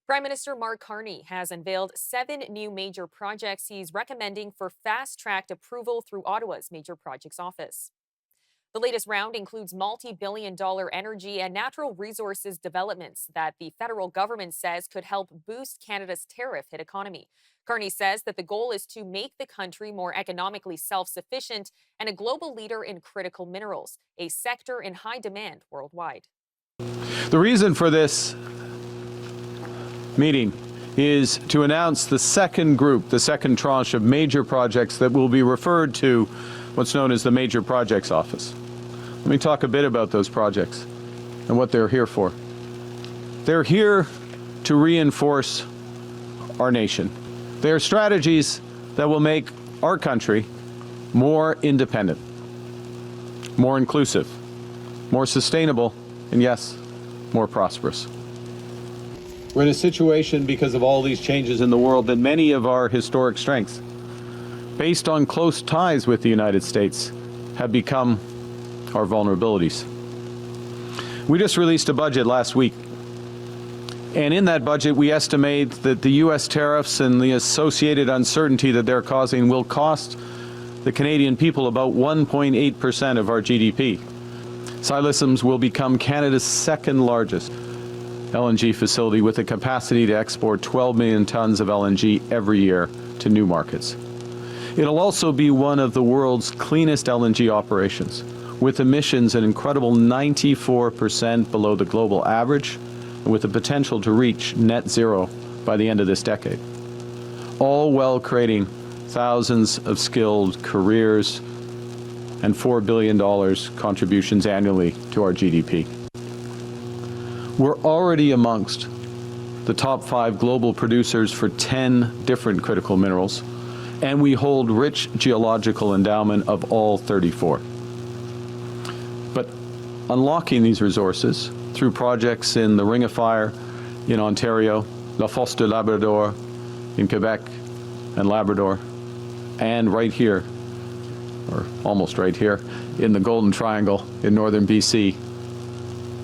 Prime Minister Mark Carney has unveiled 7 new major projects he's recommending for fast-tracked approval through Ottawa's Major Projects Office. The latest round includes multi-billion-dollar energy and natural resources developments that the federal government says could help boost Canada's tariff-hit economy. Carney says that the goal is to make the country more economically self-sufficient and a global leader in critical minerals, a sector in high demand worldwide. The reason for this meeting is to announce the second group, the second tranche of major projects that will be referred to what's known as the Major Projects Office. Let me talk a bit about those projects and what they're here for. They're here to reinforce our nation. They are strategies that will make our country more independent, more inclusive, more sustainable, and yes, more prosperous. We're in a situation because of all these changes in the world that many of our historic strengths, based on close ties with the United States, have become our vulnerabilities. We just released a budget last week, and in that budget we estimate that the U.S. tariffs and the associated uncertainty that they're causing will cost the Canadian people about 1.8% of our GDP. Silicim's will become Canada's second largest LNG facility with a capacity to export 12 million tons of LNG every year to new markets. It'll also be one of the world's cleanest LNG operations, with emissions an incredible 94% below the global average, and with the potential to reach net zero by the end of this decade. All while creating thousands of skilled careers and $4 billion contributions annually to our GDP. We're already amongst the top 5 global producers for 10 different critical minerals, and we hold rich geological endowment of all 34. But unlocking these resources through projects in the Ring of Fire in Ontario, La Fosse de Labrador in Quebec and Labrador, and right here, or almost right here, in the Golden Triangle in northern BC,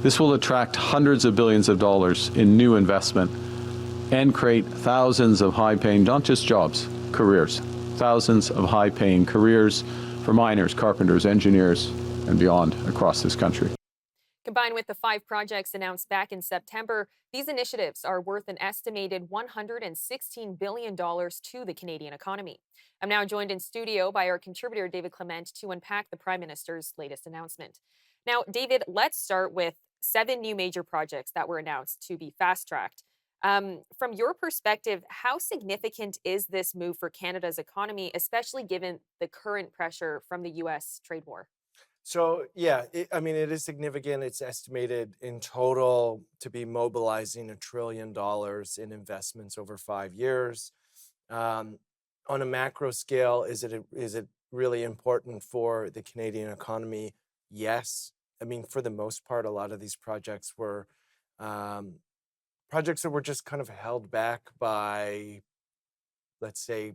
this will attract hundreds of billions of dollars in new investment and create thousands of high-paying, not just jobs, careers, thousands of high-paying careers for miners, carpenters, engineers, and beyond across this country. Combined with the 5 projects announced back in September, these initiatives are worth an estimated $116 billion to the Canadian economy. I'm now joined in studio by our contributor, David Clement, to unpack the Prime Minister's latest announcement. Now, David, let's start with 7 new major projects that were announced to be fast-tracked. From your perspective, how significant is this move for Canada's economy, especially given the current pressure from the U.S. trade war? So, yeah, it is significant. It's estimated in total to be mobilizing $1 trillion in investments over 5 years. On a macro scale, is it really important for the Canadian economy? Yes. For the most part, a lot of these projects were projects that were just kind of held back by, let's say,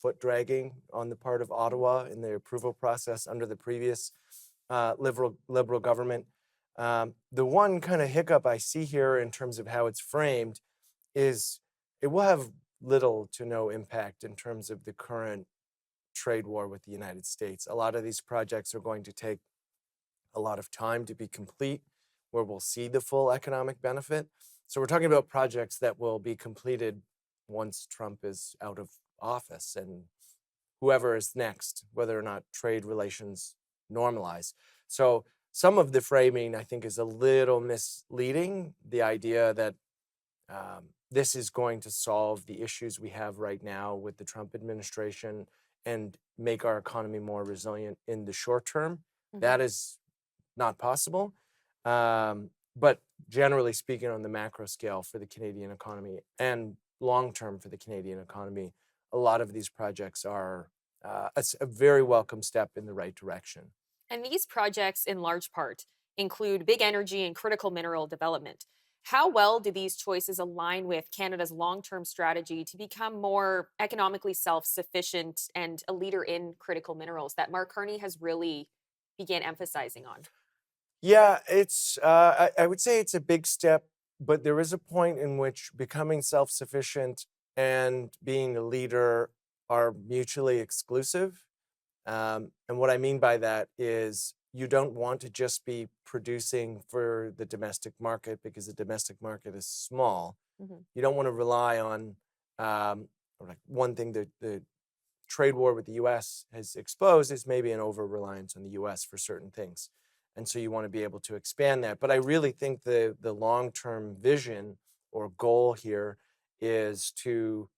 foot dragging on the part of Ottawa in the approval process under the previous liberal government. The one kind of hiccup I see here in terms of how it's framed is it will have little to no impact in terms of the current trade war with the United States. A lot of these projects are going to take a lot of time to be complete, where we'll see the full economic benefit. So we're talking about projects that will be completed once Trump is out of office and whoever is next, whether or not trade relations normalize. So some of the framing, I think, is a little misleading. The idea that this is going to solve the issues we have right now with the Trump administration and make our economy more resilient in the short term. That is not possible. But generally speaking, on the macro scale for the Canadian economy and long-term for the Canadian economy, a lot of these projects are a very welcome step in the right direction. And these projects, in large part, include big energy and critical mineral development. How well do these choices align with Canada's long-term strategy to become more economically self-sufficient and a leader in critical minerals that Mark Carney has really began emphasizing on? Yeah, it's I would say it's a big step but there is a point in which becoming self-sufficient and being a leader are mutually exclusive. And what I mean by that is you don't want to just be producing for the domestic market because the domestic market is small. Mhm. You don't want to rely on like one thing that the trade war with the US has exposed is maybe an over-reliance on the US for certain things. And so you want to be able to expand that. But I really think the long-term vision or goal here is to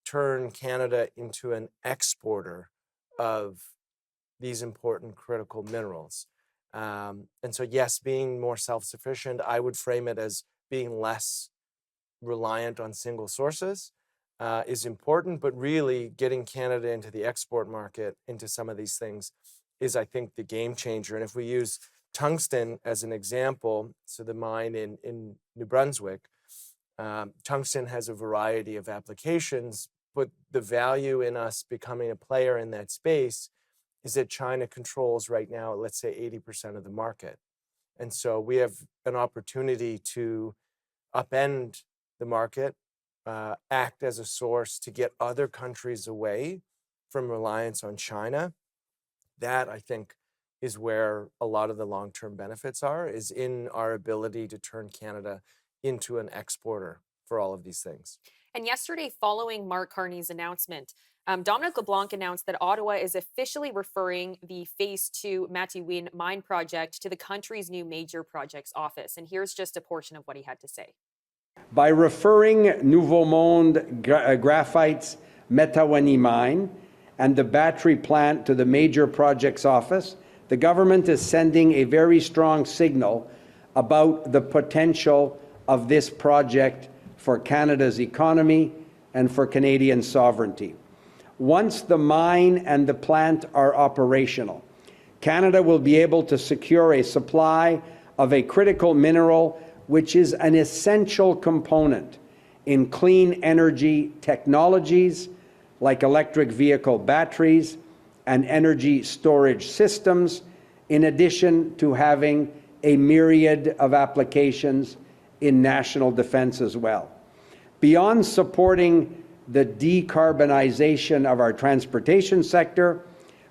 turn Canada into an exporter of these important critical minerals. And so, yes, being more self-sufficient, I would frame it as being less reliant on single sources is important, but really getting Canada into the export market, into some of these things, is, I think, the game changer. And if we use tungsten as an example, so the mine in New Brunswick, tungsten has a variety of applications, but the value in us becoming a player in that space is that China controls right now, let's say 80% of the market. And so we have an opportunity to upend the market, act as a source to get other countries away from reliance on China. That, I think, is where a lot of the long-term benefits are, is in our ability to turn Canada into an exporter for all of these things. And yesterday, following Mark Carney's announcement, Dominic LeBlanc announced that Ottawa is officially referring the Phase 2 Matiwin mine project to the country's new major projects office. And here's just a portion of what he had to say. By referring Nouveau Monde Graphite's Metiwani mine and the battery plant to the major projects office, the government is sending a very strong signal about the potential of this project for Canada's economy and for Canadian sovereignty. Once the mine and the plant are operational, Canada will be able to secure a supply of a critical mineral which is an essential component in clean energy technologies like electric vehicle batteries and energy storage systems, in addition to having a myriad of applications in national defense as well. Beyond supporting the decarbonization of our transportation sector,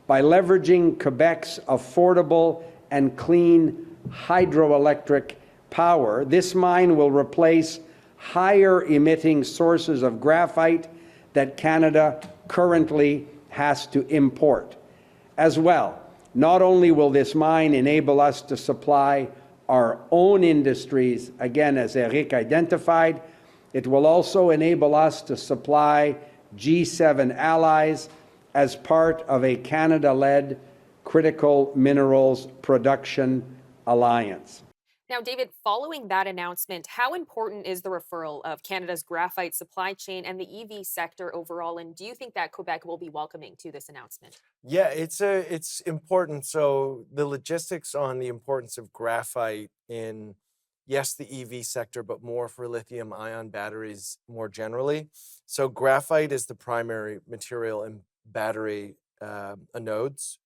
by leveraging Quebec's affordable and clean hydroelectric power, this mine will replace higher emitting sources of graphite that Canada currently has to import. As well, not only will this mine enable us to supply our own industries, again, as Eric identified, it will also enable us to supply G7 allies as part of a Canada-led critical minerals production alliance. Now, David, following that announcement, how important is the referral of Canada's graphite supply chain and the EV sector overall? And do you think that Quebec will be welcoming to this announcement? Yeah, it's important. So the logistics on the importance of graphite in, yes, the EV sector, but more for lithium ion batteries more generally. So graphite is the primary material in battery anodes.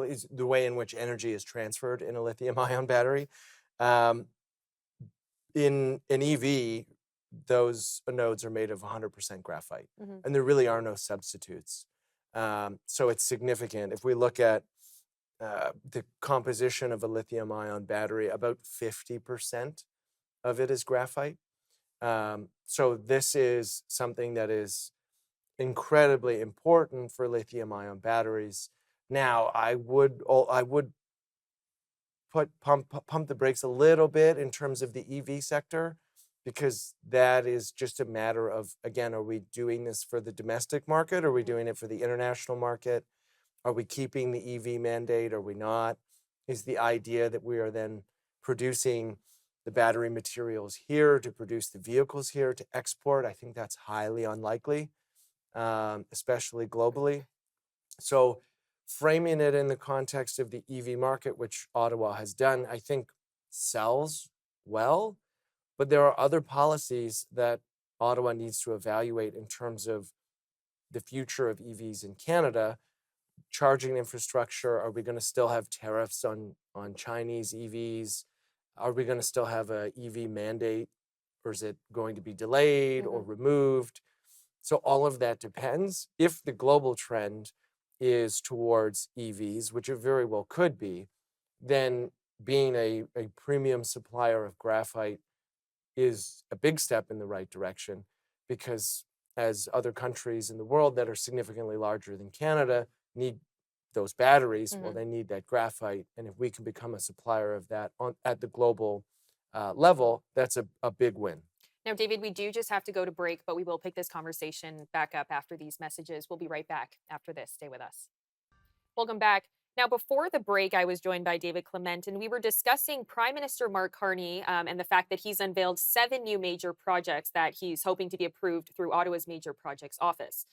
Is the way in which energy is transferred in a lithium ion battery. In an EV, those anodes are made of 100% graphite, and there really are no substitutes. So it's significant. If we look at the composition of a lithium ion battery, about 50% of it is graphite. So this is something that is incredibly important for lithium ion batteries. Now, I would pump the brakes a little bit in terms of the EV sector, because that is just a matter of, again, are we doing this for the domestic market? Are we doing it for the international market? Are we keeping the EV mandate? Are we not? Is the idea that we are then producing the battery materials here to produce the vehicles here to export? I think that's highly unlikely, especially globally. So framing it in the context of the EV market, which Ottawa has done, I think sells well, but there are other policies that Ottawa needs to evaluate in terms of the future of EVs in Canada. Charging infrastructure, are we going to still have tariffs on Chinese EVs? Are we going to still have a EV mandate, or is it going to be delayed or removed? So all of that depends. If the global trend is towards EVs, which it very well could be, then being a premium supplier of graphite is a big step in the right direction, because as other countries in the world that are significantly larger than Canada need those batteries, well, they need that graphite. And if we can become a supplier of that at the global level, that's a big win. Now, David, we do just have to go to break, but we will pick this conversation back up after these messages. We'll be right back after this. Stay with us. Welcome back. Now, before the break, I was joined by David Clement, and we were discussing Prime Minister Mark Carney and the fact that he's unveiled 7 new major projects that he's hoping to be approved through Ottawa's Major Projects Office.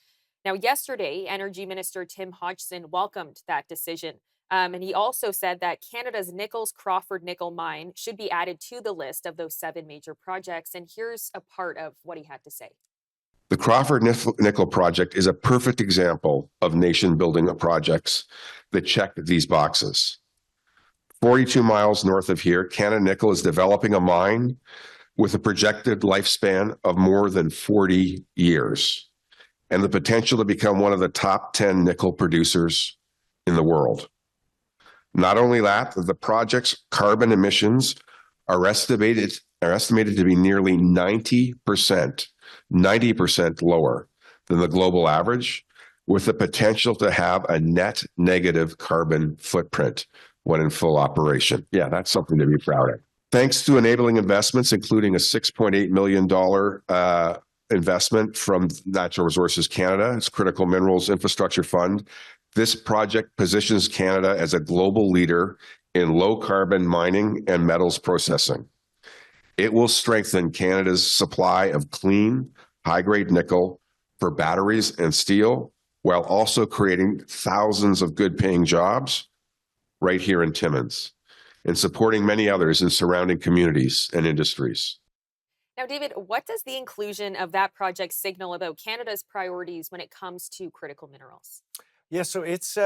Now, yesterday, Energy Minister Tim Hodgson welcomed that decision. And he also said that Canada's Nichols Crawford nickel mine should be added to the list of those 7 major projects. And here's a part of what he had to say. The Crawford Nickel project is a perfect example of nation-building projects that check these boxes. 42 miles north of here, Canada Nickel is developing a mine with a projected lifespan of more than 40 years and the potential to become one of the top 10 nickel producers in the world. Not only that, the project's carbon emissions are estimated to be nearly 90% lower than the global average, with the potential to have a net negative carbon footprint when in full operation. Yeah, that's something to be proud of. Thanks to enabling investments, including a $6.8 million investment from Natural Resources Canada, its Critical Minerals Infrastructure Fund, this project positions Canada as a global leader in low carbon mining and metals processing. It will strengthen Canada's supply of clean, high-grade nickel for batteries and steel, while also creating thousands of good-paying jobs right here in Timmins and supporting many others in surrounding communities and industries. Now, David, what does the inclusion of that project signal about Canada's priorities when it comes to critical minerals? Yeah, so it's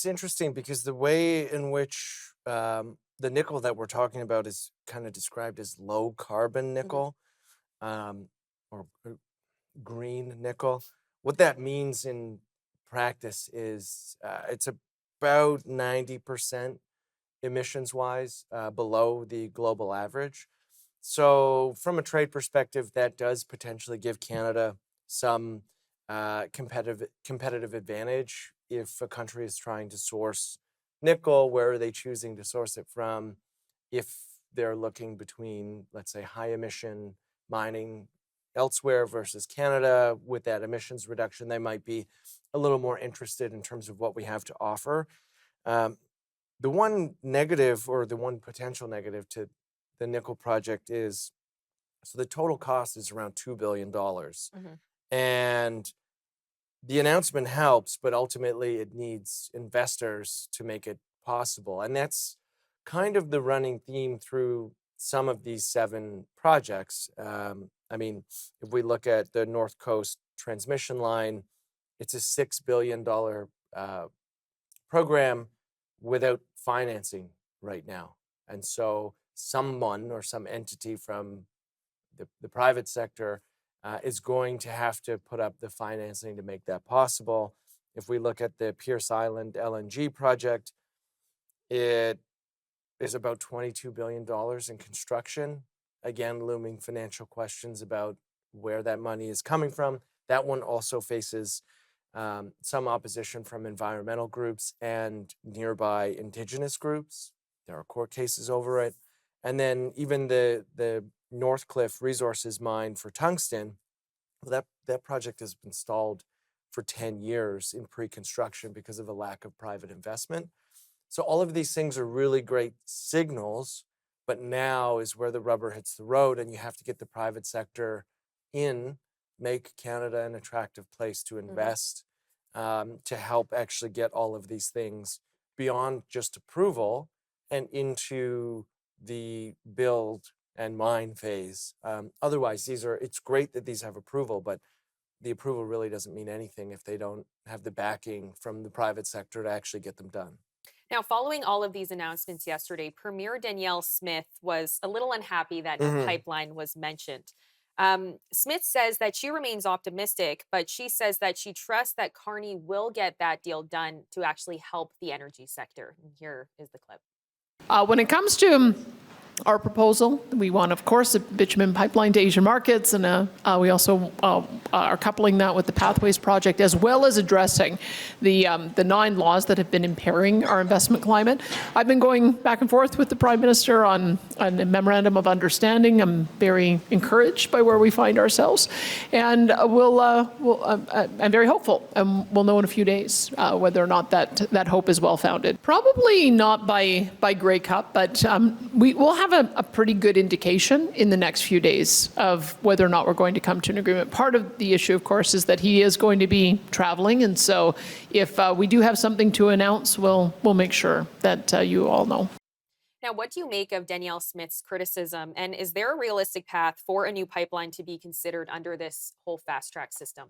interesting because the way in which the nickel that we're talking about is kind of described as low carbon nickel, or green nickel. What that means in practice is it's about 90% emissions wise below the global average. So from a trade perspective, that does potentially give Canada some competitive advantage if a country is trying to source nickel. Where are they choosing to source it from? If they're looking between, let's say, high emission mining elsewhere versus Canada with that emissions reduction, they might be a little more interested in terms of what we have to offer. The one negative, or the one potential negative to the nickel project is, so the total cost is around $2 billion. And the announcement helps, but ultimately it needs investors to make it possible. And that's kind of the running theme through some of these 7 projects. I mean, if we look at the North Coast transmission line, it's a $6 billion program without financing right now. And so someone or some entity from the private sector is going to have to put up the financing to make that possible. If we look at the Pierce Island LNG project, it is about $22 billion in construction. Again, looming financial questions about where that money is coming from. That one also faces some opposition from environmental groups and nearby Indigenous groups. There are court cases over it. And then even the Northcliffe Resources mine for tungsten, that project has been stalled for 10 years in pre-construction because of a lack of private investment. So all of these things are really great signals, but now is where the rubber hits the road, and you have to get the private sector in, make Canada an attractive place to invest, to help actually get all of these things beyond just approval and into the build and mine phase. Otherwise, it's great that these have approval, but the approval really doesn't mean anything if they don't have the backing from the private sector to actually get them done. Now, following all of these announcements yesterday, Premier Danielle Smith was a little unhappy that no pipeline was mentioned. Smith says that she remains optimistic, but she says that she trusts that Carney will get that deal done to actually help the energy sector. And here is the clip. When it comes to our proposal, we want, of course, a bitumen pipeline to Asian markets, and we also are coupling that with the Pathways project, as well as addressing the 9 laws that have been impairing our investment climate. I've been going back and forth with the Prime Minister on a memorandum of understanding. I'm very encouraged by where we find ourselves, and I'm very hopeful, and we'll know in a few days whether or not that hope is well-founded. Probably not by Grey Cup, but we will have a pretty good indication in the next few days of whether or not we're going to come to an agreement. Part of the issue, of course, is that he is going to be traveling, and so if we do have something to announce, we'll make sure that you all know. Now, what do you make of Danielle Smith's criticism? And is there a realistic path for a new pipeline to be considered under this whole fast track system?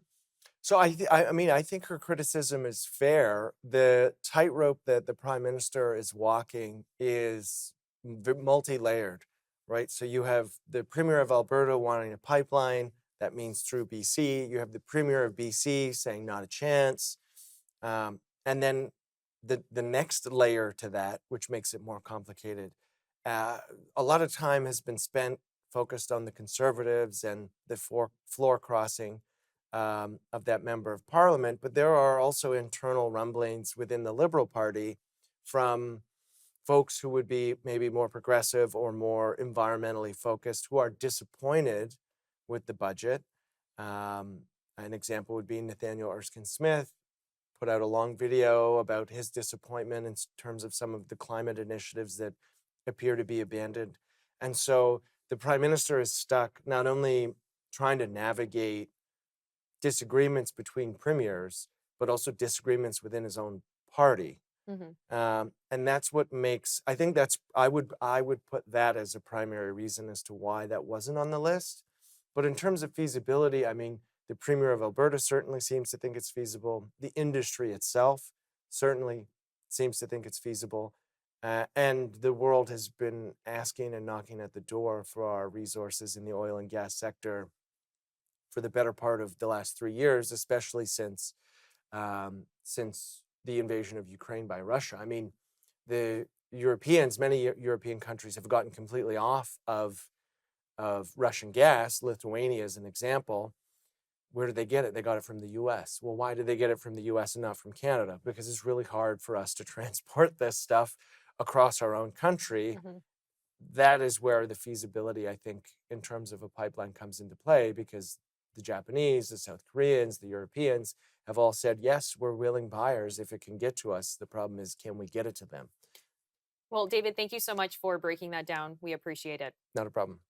So I mean, I think her criticism is fair. The tightrope that the Prime Minister is walking is multi-layered, right? So you have the Premier of Alberta wanting a pipeline. That means through BC. You have the Premier of BC saying not a chance. And then the next layer to that, which makes it more complicated, a lot of time has been spent focused on the Conservatives and the floor crossing of that member of Parliament. But there are also internal rumblings within the Liberal Party from folks who would be maybe more progressive or more environmentally focused who are disappointed with the budget. An example would be Nathaniel Erskine Smith put out a long video about his disappointment in terms of some of the climate initiatives that appear to be abandoned. And so the Prime Minister is stuck not only trying to navigate disagreements between premiers, but also disagreements within his own party. And that's what makes, I think that's, I would put that as a primary reason as to why that wasn't on the list. But in terms of feasibility, I mean, the Premier of Alberta certainly seems to think it's feasible. The industry itself certainly seems to think it's feasible. And the world has been asking and knocking at the door for our resources in the oil and gas sector for the better part of the last 3 years, especially since the invasion of Ukraine by Russia. I mean, the Europeans, many European countries have gotten completely off of Russian gas. Lithuania is an example. Where did they get it? They got it from the US. Well, why did they get it from the US and not from Canada? Because it's really hard for us to transport this stuff across our own country. That is where the feasibility, I think, in terms of a pipeline comes into play, because the Japanese, the South Koreans, the Europeans have all said, yes, we're willing buyers if it can get to us. The problem is, can we get it to them? Well, David, thank you so much for breaking that down. We appreciate it. Not a problem.